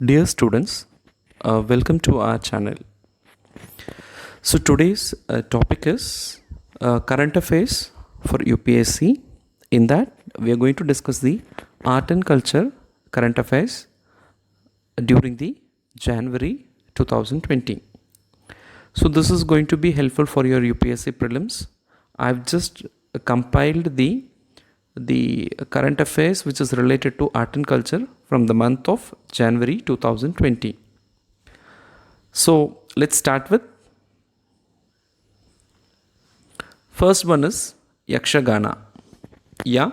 Dear students, welcome to our channel. So today's topic is current affairs for UPSC. In that, we are going to discuss the art and culture current affairs during the January 2020. So this is going to be helpful for your UPSC prelims. I've just compiled the current affairs which is related to art and culture from the month of January 2020. So let's start with first one is Yakshagana. Yeah,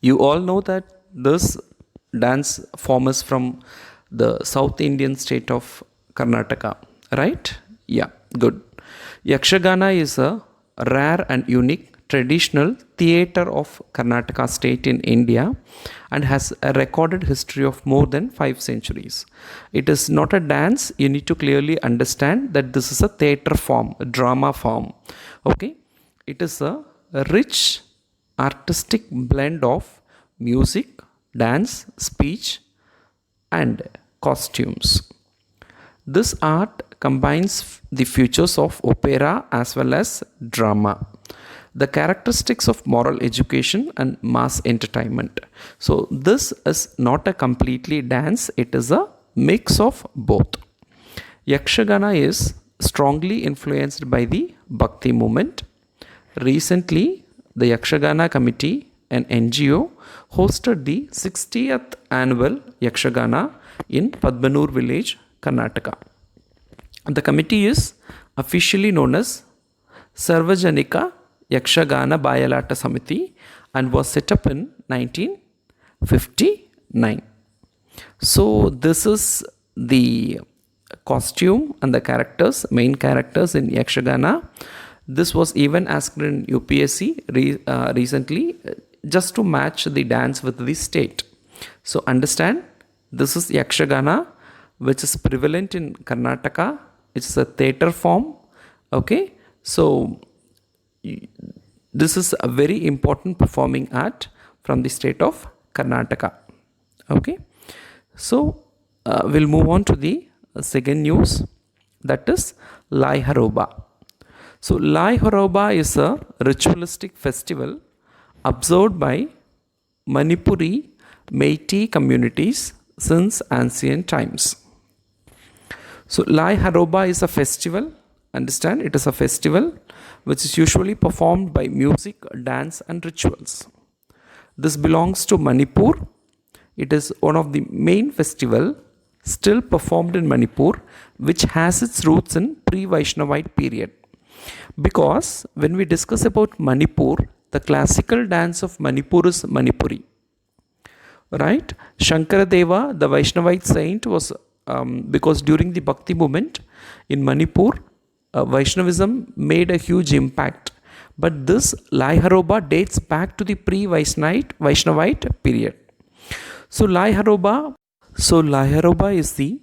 you all know that this dance form is from the South Indian state of Karnataka, right? Yeah, good. Yakshagana is a rare and unique traditional theatre of Karnataka state in India and has a recorded history of more than 5 centuries. It is not a dance. You need to clearly understand that this is a theatre form, a drama form. Okay, it is a rich artistic blend of music, dance, speech, and costumes. This art combines the features of opera as well as drama, the characteristics of moral education and mass entertainment. So this is not a completely dance, it is a mix of both. Yakshagana is strongly influenced by the Bhakti movement. Recently, the Yakshagana Committee, an NGO, hosted the 60th annual Yakshagana in Padmanur village, Karnataka. The committee is officially known as Sarvajanika Yakshagana Bayalata Samiti and was set up in 1959. So this is the costume and the characters, main characters in Yakshagana. This was even asked in UPSC recently just to match the dance with the state. So understand, this is Yakshagana which is prevalent in Karnataka. It's a theatre form. Okay, so this is a very important performing art from the state of Karnataka. Okay, so we'll move on to the second news, that is Lai Haroba. So Lai Haroba is a ritualistic festival observed by Manipuri Meitei communities since ancient times. So Lai Haroba is a festival. Understand, it is a festival which is usually performed by music, dance and rituals. This belongs to Manipur. It is one of the main festival still performed in Manipur, which has its roots in pre-Vaishnavite period. Because when we discuss about Manipur, the classical dance of Manipur is Manipuri. Right? Shankaradeva, the Vaishnavite saint, was because during the Bhakti movement in Manipur, Vaishnavism made a huge impact. But this Lai Haroba dates back to the pre-Vaishnavite period. So Lai Haroba is the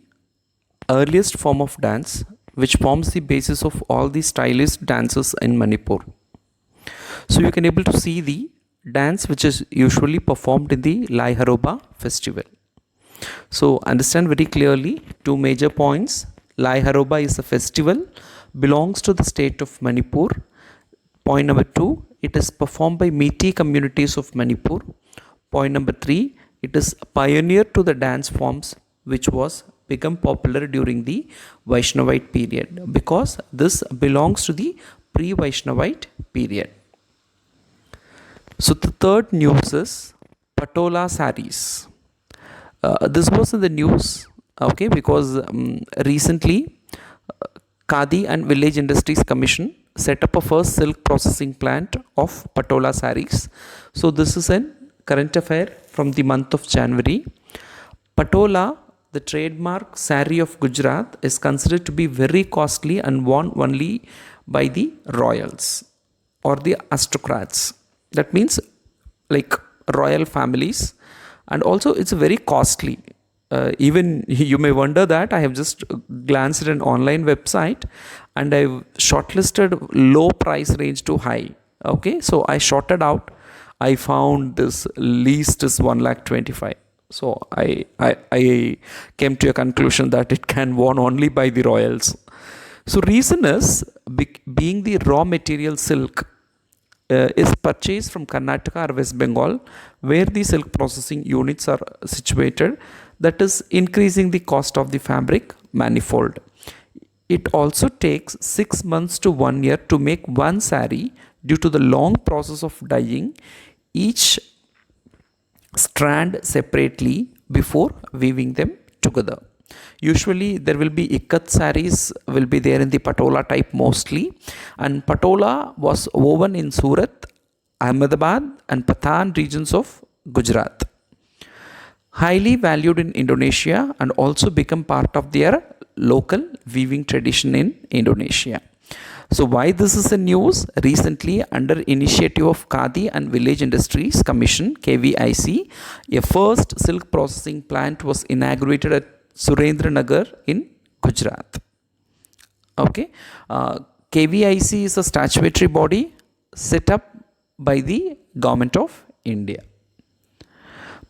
earliest form of dance which forms the basis of all the stylist dances in Manipur. So you can able to see the dance which is usually performed in the Lai Haroba festival. So understand very clearly two major points. Lai Haroba is a festival, belongs to the state of Manipur. Point number 2, it is performed by Meitei communities of Manipur. Point number 3, it is pioneer to the dance forms which was become popular during the Vaishnavite period, because this belongs to the pre-Vaishnavite period. So the third news is Patola sarees. This was in the news, okay, because recently Khadi and Village Industries Commission set up a first silk processing plant of Patola sarees. So this is a current affair from the month of January. Patola, the trademark saree of Gujarat, is considered to be very costly and worn only by the royals or the aristocrats. That means like royal families, and also it's very costly. Even you may wonder that I have just glanced at an online website and I've shortlisted low price range to high. Okay, so I shorted out. I found this least is 1,25,000. So I came to a conclusion that it can worn only by the royals. So reason is being the raw material silk is purchased from Karnataka or West Bengal, where the silk processing units are situated, that is increasing the cost of the fabric manifold. It also takes 6 months to 1 year to make one sari due to the long process of dyeing each strand separately before weaving them together. Usually there will be ikat saris will be there in the patola type mostly, and patola was woven in Surat, Ahmedabad and Patan regions of Gujarat. Highly valued in Indonesia and also become part of their local weaving tradition in Indonesia. So why this is a news? Recently, under initiative of Khadi and Village Industries Commission (KVIC), a first silk processing plant was inaugurated at Surendranagar in Gujarat. Okay, KVIC is a statutory body set up by the government of India.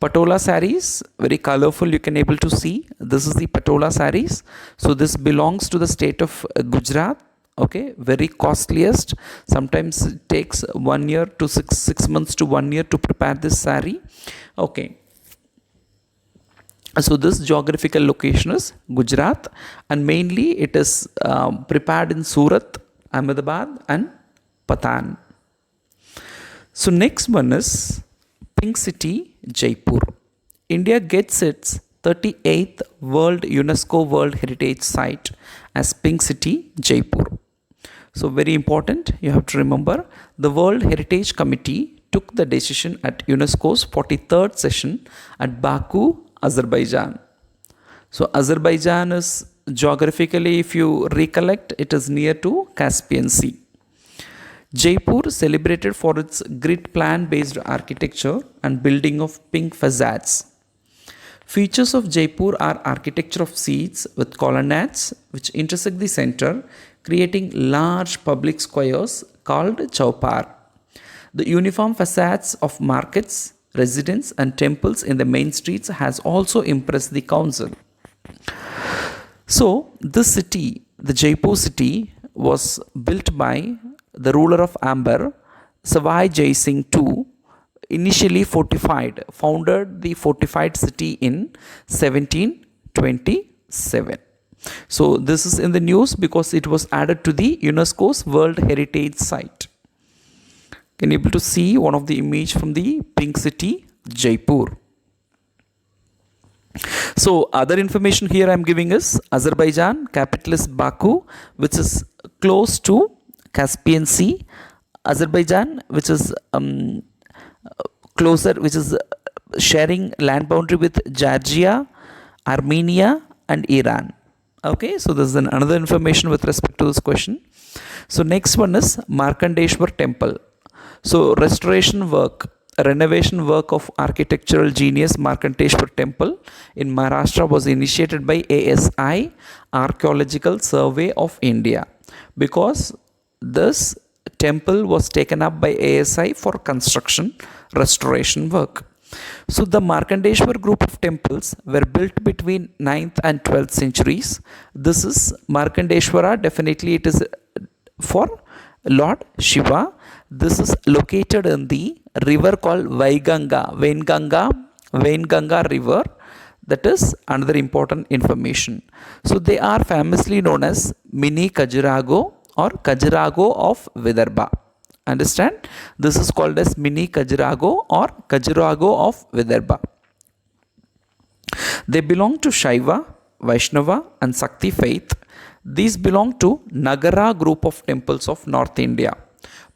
Patola saris, very colorful, you can able to see. This is the Patola saris. So this belongs to the state of Gujarat. Okay, very costliest. Sometimes it takes 1 year to 6 months to 1 year to prepare this sari. Okay. So this geographical location is Gujarat, and mainly it is prepared in Surat, Ahmedabad and Patan. So next one is Pink City, Jaipur. India gets its 38th World UNESCO World Heritage Site as Pink City, Jaipur. So very important, you have to remember, the World Heritage Committee took the decision at UNESCO's 43rd session at Baku, Azerbaijan. So Azerbaijan is geographically, if you recollect, it is near to Caspian Sea. Jaipur celebrated for its grid plan based architecture and building of pink facades. Features of Jaipur are architecture of seats with colonnades which intersect the center, creating large public squares called chowpar. The uniform facades of markets, residents and temples in the main streets has also impressed the council. So this city, the Jaipur city, was built by the ruler of Amber, Savai Jai Singh II, initially founded the fortified city in 1727. So this is in the news because it was added to the UNESCO's World Heritage Site. Can you able to see one of the image from the Pink City, Jaipur? So other information here I am giving is Azerbaijan, capital is Baku, which is close to Caspian Sea. Azerbaijan, which is closer, which is sharing land boundary with Georgia, Armenia and Iran. Okay, so this is another information with respect to this question. So next one is Markandeshwar Temple. So restoration work, renovation work of architectural genius Markandeshwar Temple in Maharashtra was initiated by ASI, Archaeological Survey of India, because this temple was taken up by ASI for construction restoration work. So the Markandeshwar group of temples were built between 9th and 12th centuries. This is Markandeshwara, definitely it is for Lord Shiva. This is located in the river called Vainganga river. That is another important information. So they are famously known as Mini Khajuraho or Khajuraho of Vidarbha. Understand? This is called as Mini Khajuraho or Khajuraho of Vidarbha. They belong to Shaiva, Vaishnava and Sakti faith. These belong to Nagara group of temples of North India,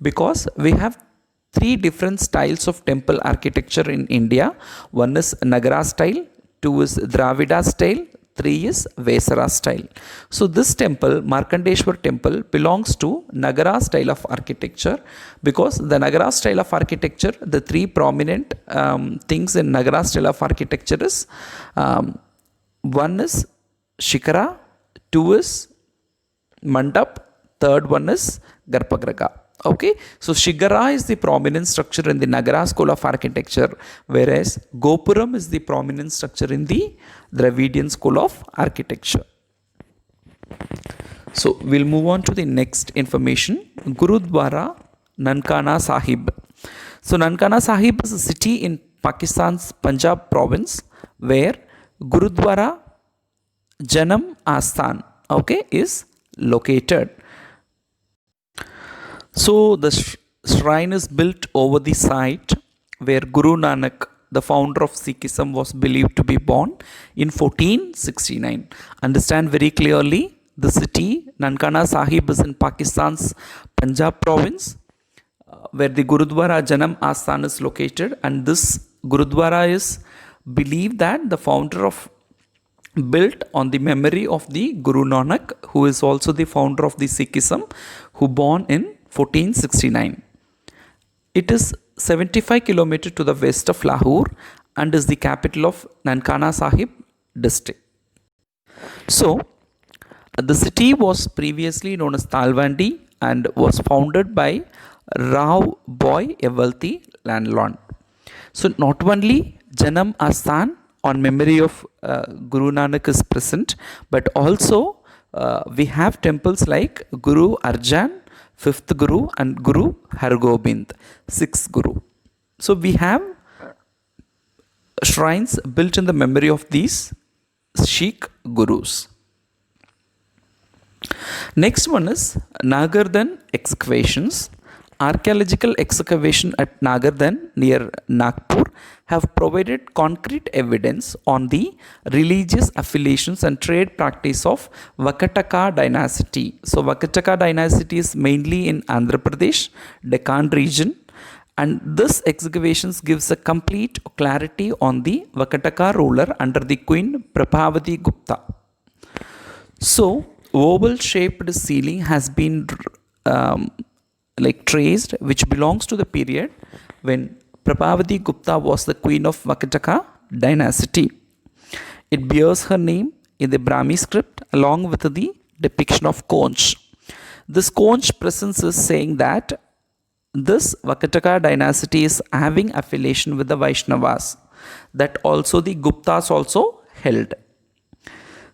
because we have three different styles of temple architecture in India. One is Nagara style, two is Dravida style, 3 is Vesara style. So this temple, Markandeshwar temple, belongs to Nagara style of architecture, because the Nagara style of architecture, the three prominent things in Nagara style of architecture is, one is Shikara, two is Mandap, third one is Garpagriha. Okay, so Shigara is the prominent structure in the Nagara school of architecture, whereas Gopuram is the prominent structure in the Dravidian school of architecture. So we'll move on to the next information. Gurudwara Nankana Sahib. So Nankana Sahib is a city in Pakistan's Punjab province where Gurudwara Janam Asthan, okay, is located. So the shrine is built over the site where Guru Nanak, the founder of Sikhism, was believed to be born in 1469. Understand very clearly, the city Nankana Sahib is in Pakistan's Punjab province where the Gurudwara Janam Asthan is located, and this Gurudwara is believed that the founder of built on the memory of the Guru Nanak, who is also the founder of the Sikhism, who born in 1469. It is 75 km to the west of Lahore and is the capital of Nankana Sahib district. So, the city was previously known as Talwandi and was founded by Rao Boy, a wealthy landlord. So, not only Janam Asthan on memory of Guru Nanak is present, but also we have temples like Guru Arjan, 5th Guru, and Guru Hargobind, 6th Guru. So we have shrines built in the memory of these Sikh Gurus. Next one is Nagardan excavations. Archaeological excavation at Nagardan near Nagpur have provided concrete evidence on the religious affiliations and trade practice of Vakataka dynasty. So Vakataka dynasty is mainly in Andhra Pradesh, Deccan region, and this excavations gives a complete clarity on the Vakataka ruler under the Queen Prabhavati Gupta. So oval shaped ceiling has been traced, which belongs to the period when Prabhavati Gupta was the queen of Vakataka dynasty. It bears her name in the Brahmi script along with the depiction of conch. This conch presence is saying that this Vakataka dynasty is having affiliation with the Vaishnavas, that also the Guptas also held.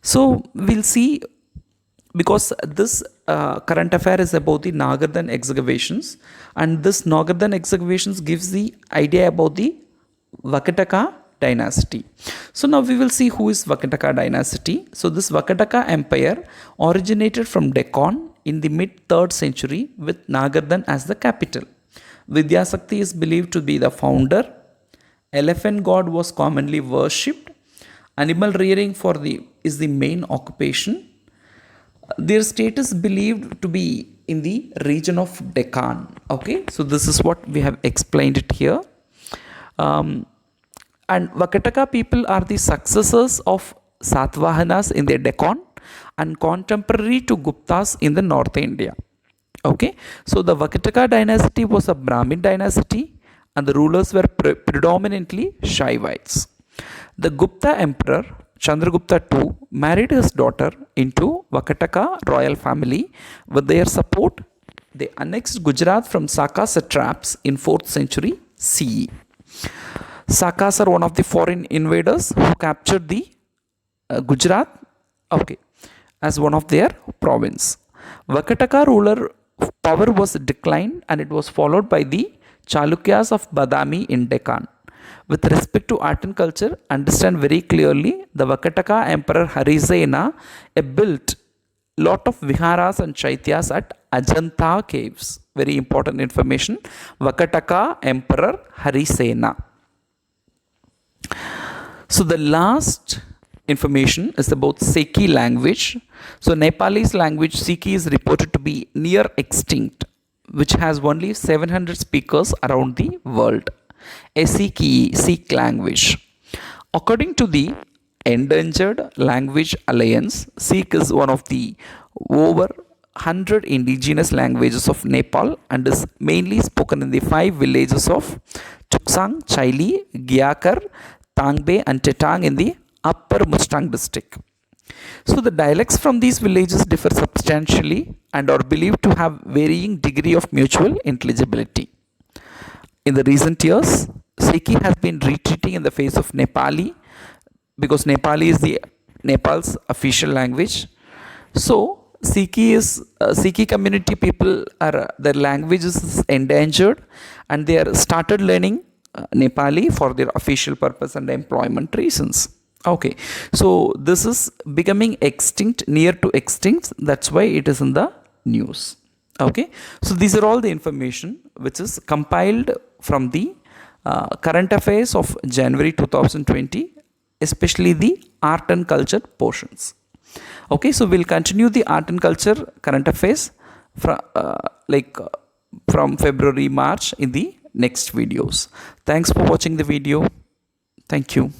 So we'll see, because this current affair is about the Nagardan excavations, and this Nagardan excavations gives the idea about the Vakataka dynasty. So now we will see who is Vakataka dynasty. So this Vakataka empire originated from Deccan in the mid 3rd century with Nagardan as the capital. Vidyasakti is believed to be the founder. Elephant god was commonly worshipped. Animal rearing is the main occupation. Their status believed to be in the region of Deccan. Okay, so this is what we have explained it here. And Vakataka people are the successors of Satvahanas in the Deccan and contemporary to Guptas in the North India. Okay, so the Vakataka dynasty was a Brahmin dynasty and the rulers were predominantly Shaivites. The Gupta emperor Chandragupta II married his daughter into Vakataka royal family. With their support, they annexed Gujarat from Saka satraps in 4th century CE. Sakas are one of the foreign invaders who captured the Gujarat, okay, as one of their province. Vakataka ruler power was declined and it was followed by the Chalukyas of Badami in Deccan. With respect to art and culture, understand very clearly the Vakataka Emperor Harisena built lot of viharas and chaityas at Ajanta caves. Very important information. Vakataka Emperor Harisena. So the last information is about Seki language. So Nepalese language Seki is reported to be near extinct, which has only 700 speakers around the world. SEKE, Sikh language. According to the Endangered Language Alliance, Sikh is one of the over 100 indigenous languages of Nepal and is mainly spoken in the 5 villages of Tuksang, Chaili, Gyakar, Tangbe and Tetang in the Upper Mustang district. So the dialects from these villages differ substantially and are believed to have varying degree of mutual intelligibility. In the recent years, Sikhi has been retreating in the face of Nepali because Nepali is the Nepal's official language. So Sikhi community people are their language is endangered, and they are started learning Nepali for their official purpose and employment reasons. Okay, so this is becoming extinct, near to extinct. That's why it is in the news. Okay, so these are all the information which is compiled from the current affairs of January 2020, especially the art and culture portions. Okay, so we'll continue the art and culture current affairs from from February March in the next videos. Thanks for watching the video. Thank you.